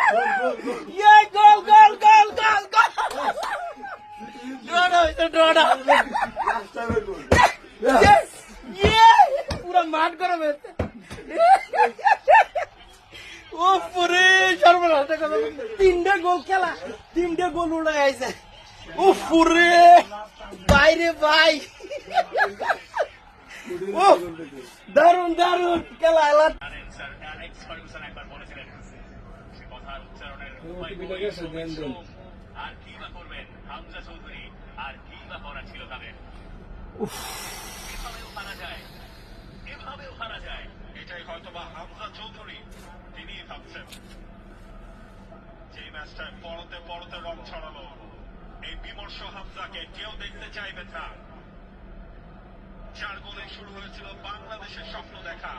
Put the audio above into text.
ये गोल गोल गोल गोल गोल ड्रॉ इसे ड्रॉ ये पूरा मार करो मेरे ও পুরে সর্বনাশ তিনটে গোল খেলা তিনটে গোল উড়ে গেছে ও পুরে বাইরে ভাই ও দারুন দারুন খেলা এলা আর কি বা করবেন হামজা চৌধুরী আর কি বা করা ছিল তাদের এভাবেও হারা যায় এটাই হয়তোবা হামজা চৌধুরী তিনি ভাবছেন যে ম্যাচটায় পরতে পরতে রং ছড়ালো এই বিমর্ষ হামজাকে কেউ দেখতে চাইবেন না 4 গোলে শুরু হয়েছিল বাংলাদেশের স্বপ্ন দেখা